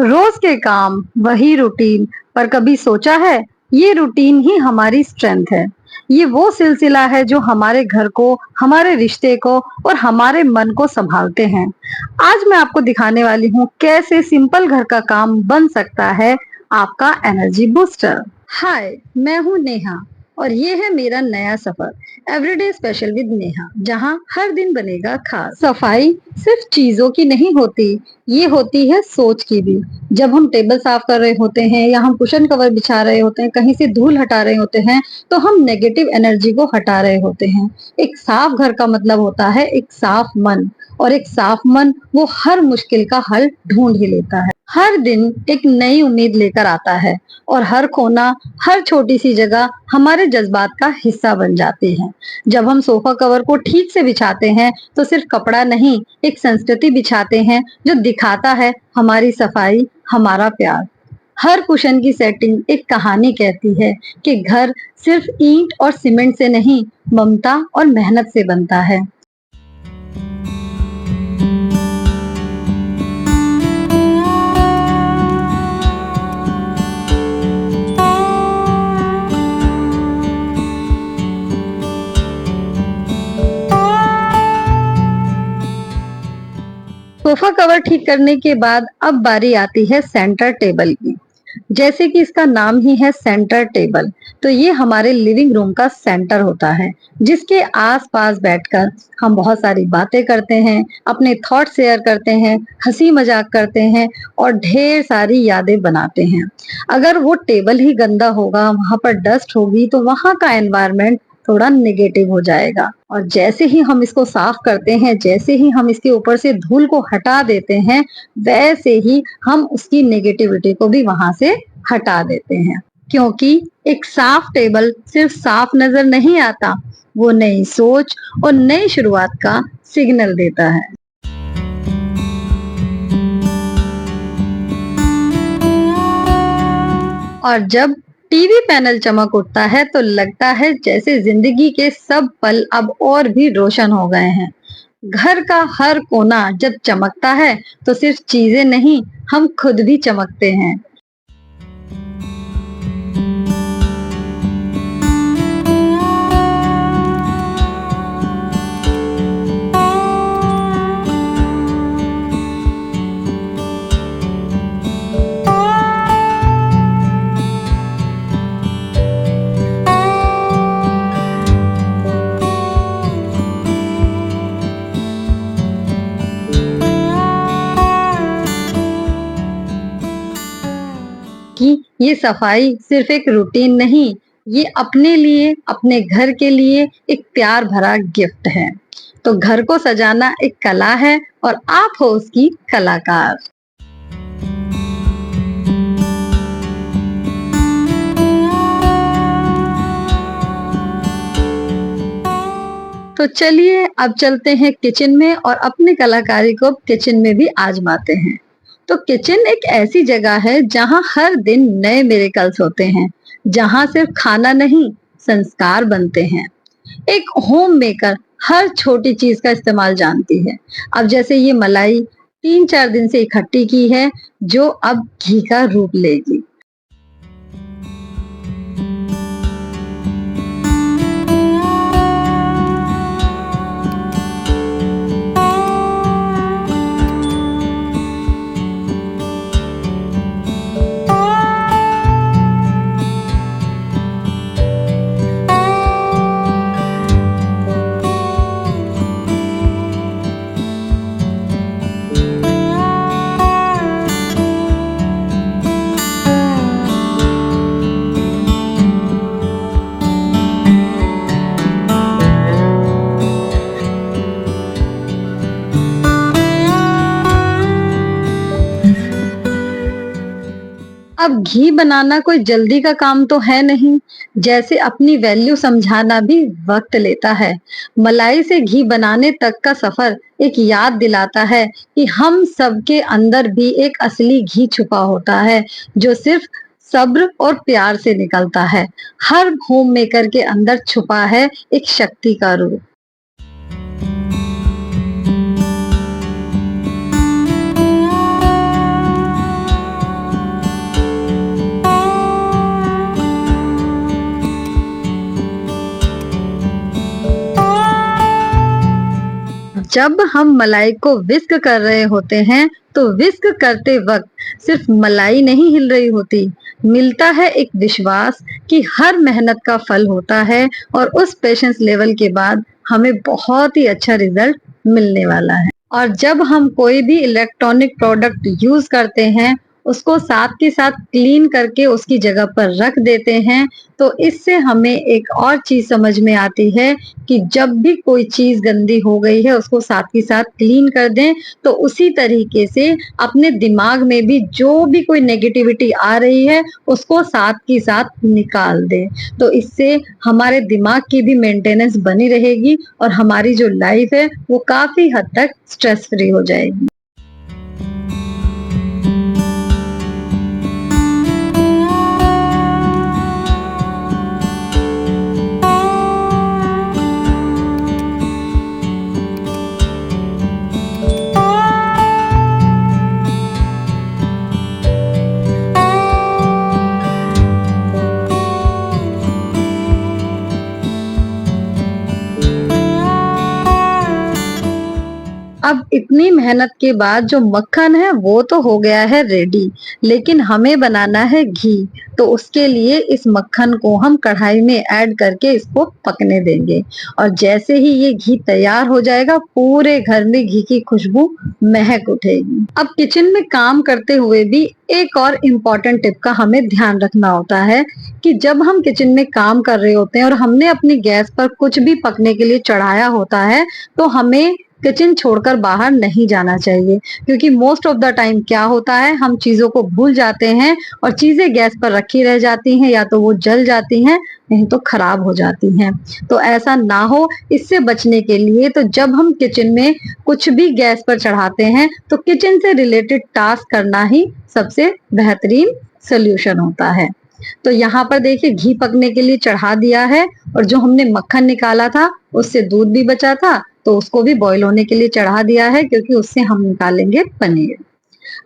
रोज के काम, वही रूटीन, पर कभी सोचा है ये रूटीन ही हमारी स्ट्रेंथ है। ये वो सिलसिला है जो हमारे घर को, हमारे रिश्ते को और हमारे मन को संभालते हैं। आज मैं आपको दिखाने वाली हूँ कैसे सिंपल घर का काम बन सकता है आपका एनर्जी बूस्टर। हाय, मैं हूँ नेहा और ये है मेरा नया सफर एवरीडे स्पेशल विद नेहा, जहाँ हर दिन बनेगा खास। सफाई सिर्फ चीजों की नहीं होती, ये होती है सोच की भी। जब हम टेबल साफ कर रहे होते हैं या हम कुशन कवर बिछा रहे होते हैं, कहीं से धूल हटा रहे होते हैं, तो हम नेगेटिव एनर्जी को हटा रहे होते हैं। एक साफ घर का मतलब होता है एक साफ मन, और एक साफ मन वो हर मुश्किल का हल ढूंढ ही लेता है। हर दिन एक नई उम्मीद लेकर आता है और हर कोना, हर छोटी सी जगह हमारे जज्बात का हिस्सा बन जाती है। जब हम सोफा कवर को ठीक से बिछाते हैं तो सिर्फ कपड़ा नहीं, एक संस्कृति बिछाते हैं जो दिखाता है हमारी सफाई, हमारा प्यार। हर कुशन की सेटिंग एक कहानी कहती है कि घर सिर्फ ईंट और सीमेंट से नहीं, ममता और मेहनत से बनता है। सोफा कवर ठीक करने के बाद अब बारी आती है सेंटर टेबल की। जैसे कि इसका नाम ही है सेंटर टेबल, तो ये हमारे लिविंग रूम का सेंटर होता है, जिसके आसपास बैठकर हम बहुत सारी बातें करते हैं, अपने थॉट शेयर करते हैं, हंसी मजाक करते हैं और ढेर सारी यादें बनाते हैं। अगर वो टेबल ही गंदा होगा, वहां पर डस्ट होगी, तो वहां का एनवायरनमेंट थोड़ा नेगेटिव हो जाएगा। और जैसे ही हम इसको साफ करते हैं, जैसे ही हम इसके ऊपर से धूल को हटा देते हैं, वैसे ही हम उसकी नेगेटिविटी को भी वहां से हटा देते हैं। क्योंकि एक साफ टेबल सिर्फ साफ नजर नहीं आता, वो नई सोच और नई शुरुआत का सिग्नल देता है। और जब टीवी पैनल चमक उठता है तो लगता है जैसे जिंदगी के सब पल अब और भी रोशन हो गए हैं। घर का हर कोना जब चमकता है तो सिर्फ चीजें नहीं, हम खुद भी चमकते हैं। कि ये सफाई सिर्फ एक रूटीन नहीं, ये अपने लिए, अपने घर के लिए एक प्यार भरा गिफ्ट है। तो घर को सजाना एक कला है और आप हो उसकी कलाकार। तो चलिए अब चलते हैं किचन में और अपनी कलाकारी को किचन में भी आजमाते हैं। तो किचन एक ऐसी जगह है जहां हर दिन नए मिरेकल्स होते हैं, जहां सिर्फ खाना नहीं, संस्कार बनते हैं। एक होम मेकर हर छोटी चीज का इस्तेमाल जानती है। अब जैसे ये मलाई 3-4 दिन से इकट्ठी की है, जो अब घी का रूप लेगी। अब घी बनाना कोई जल्दी का काम तो है नहीं, जैसे अपनी वैल्यू समझाना भी वक्त लेता है। मलाई से घी बनाने तक का सफर एक याद दिलाता है कि हम सबके अंदर भी एक असली घी छुपा होता है, जो सिर्फ सब्र और प्यार से निकलता है। हर होम मेकर के अंदर छुपा है एक शक्ति का रूप। जब हम मलाई को विस्क कर रहे होते हैं तो विस्क करते वक्त सिर्फ मलाई नहीं हिल रही होती, मिलता है एक विश्वास कि हर मेहनत का फल होता है और उस पेशेंस लेवल के बाद हमें बहुत ही अच्छा रिजल्ट मिलने वाला है। और जब हम कोई भी इलेक्ट्रॉनिक प्रोडक्ट यूज करते हैं, उसको साथ के साथ क्लीन करके उसकी जगह पर रख देते हैं, तो इससे हमें एक और चीज समझ में आती है कि जब भी कोई चीज गंदी हो गई है उसको साथ के साथ क्लीन कर दें। तो उसी तरीके से अपने दिमाग में भी जो भी कोई नेगेटिविटी आ रही है उसको साथ के साथ निकाल दें। तो इससे हमारे दिमाग की भी मेंटेनेंस बनी रहेगी और हमारी जो लाइफ है वो काफी हद तक स्ट्रेस फ्री हो जाएगी। अब इतनी मेहनत के बाद जो मक्खन है वो तो हो गया है रेडी, लेकिन हमें बनाना है घी। तो उसके लिए इस मक्खन को हम कढ़ाई में ऐड करके इसको पकने देंगे और जैसे ही ये घी तैयार हो जाएगा पूरे घर में घी की खुशबू महक उठेगी। अब किचन में काम करते हुए भी एक और इम्पोर्टेंट टिप का हमें ध्यान रखना होता है कि जब हम किचन में काम कर रहे होते हैं और हमने अपनी गैस पर कुछ भी पकने के लिए चढ़ाया होता है तो हमें किचन छोड़कर बाहर नहीं जाना चाहिए, क्योंकि मोस्ट ऑफ द टाइम क्या होता है हम चीजों को भूल जाते हैं और चीजें गैस पर रखी रह जाती हैं, या तो वो जल जाती हैं नहीं तो खराब हो जाती हैं। तो ऐसा ना हो, इससे बचने के लिए तो जब हम किचन में कुछ भी गैस पर चढ़ाते हैं तो किचन से रिलेटेड टास्क करना ही सबसे बेहतरीन सोल्यूशन होता है। तो यहाँ पर देखिए घी पकने के लिए चढ़ा दिया है और जो हमने मक्खन निकाला था उससे दूध भी बचा था तो उसको भी बॉईल होने के लिए चढ़ा दिया है, क्योंकि उससे हम निकालेंगे पनीर।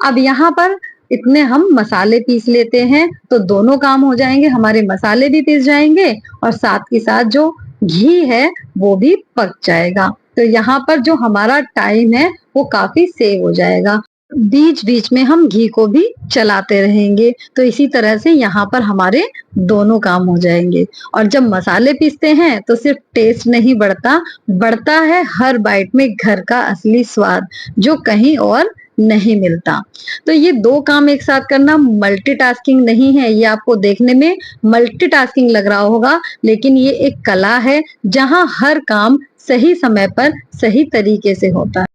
अब यहाँ पर इतने हम मसाले पीस लेते हैं तो दोनों काम हो जाएंगे, हमारे मसाले भी पीस जाएंगे और साथ के साथ जो घी है वो भी पक जाएगा। तो यहाँ पर जो हमारा टाइम है वो काफी सेव हो जाएगा। बीच बीच में हम घी को भी चलाते रहेंगे, तो इसी तरह से यहाँ पर हमारे दोनों काम हो जाएंगे। और जब मसाले पीसते हैं तो सिर्फ टेस्ट नहीं बढ़ता, बढ़ता है हर बाइट में घर का असली स्वाद जो कहीं और नहीं मिलता। तो ये दो काम एक साथ करना मल्टीटास्किंग नहीं है, ये आपको देखने में मल्टीटास्किंग लग रहा होगा, लेकिन ये एक कला है जहाँ हर काम सही समय पर सही तरीके से होता है।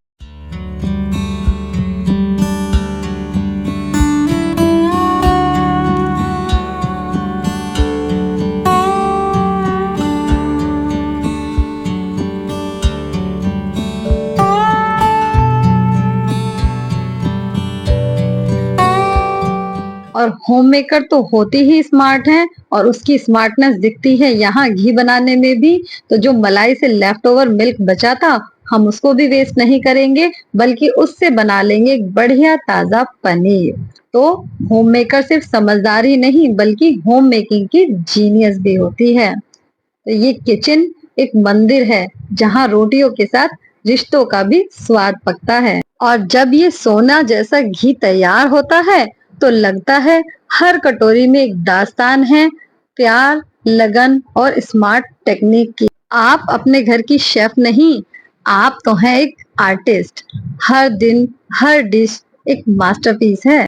और होम मेकर तो होती ही स्मार्ट हैं और उसकी स्मार्टनेस दिखती है यहाँ घी बनाने में भी। तो जो मलाई से लेफ्ट ओवर मिल्क बचा था हम उसको भी वेस्ट नहीं करेंगे, बल्कि उससे बना लेंगे एक बढ़िया ताजा पनीर। तो होम मेकर सिर्फ समझदार ही नहीं बल्कि होम मेकिंग की जीनियस भी होती है। तो ये किचन एक मंदिर है जहाँ रोटियों के साथ रिश्तों का भी स्वाद पकता है। और जब ये सोना जैसा घी तैयार होता है तो लगता है हर कटोरी में एक दास्तान है, प्यार, लगन और स्मार्ट टेक्निक की। आप अपने घर की शेफ नहीं, आप तो हैं एक आर्टिस्ट। हर दिन हर डिश एक मास्टरपीस है।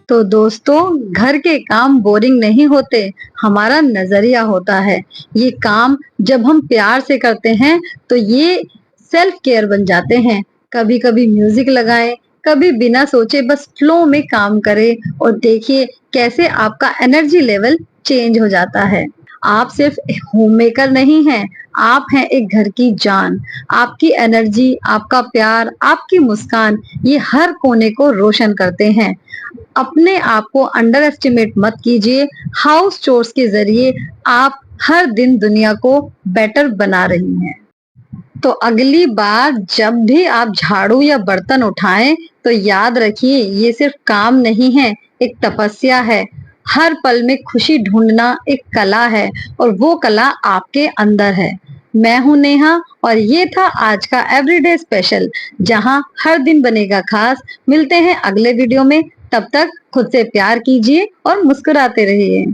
तो दोस्तों घर के काम बोरिंग नहीं होते, हमारा नजरिया होता है। ये काम जब हम प्यार से करते हैं तो ये सेल्फ केयर बन जाते हैं। कभी कभी म्यूजिक लगाएं, कभी बिना सोचे बस फ्लो में काम करें और देखिए कैसे आपका एनर्जी लेवल चेंज हो जाता है। आप सिर्फ होम मेकर नहीं हैं, आप हैं एक घर की जान। आपकी एनर्जी, आपका प्यार, आपकी मुस्कान ये हर कोने को रोशन करते हैं। अपने आप को अंडर एस्टिमेट मत कीजिए। हाउस चोर्स के जरिए आप हर दिन दुनिया को बेटर बना रही हैं। तो अगली बार जब भी आप झाड़ू या बर्तन उठाएं तो याद रखिए ये सिर्फ काम नहीं है, एक तपस्या है। हर पल में खुशी ढूंढना एक कला है और वो कला आपके अंदर है। मैं हूं नेहा और ये था आज का एवरीडे स्पेशल, जहां हर दिन बनेगा खास। मिलते हैं अगले वीडियो में, तब तक खुद से प्यार कीजिए और मुस्कुराते रहिए।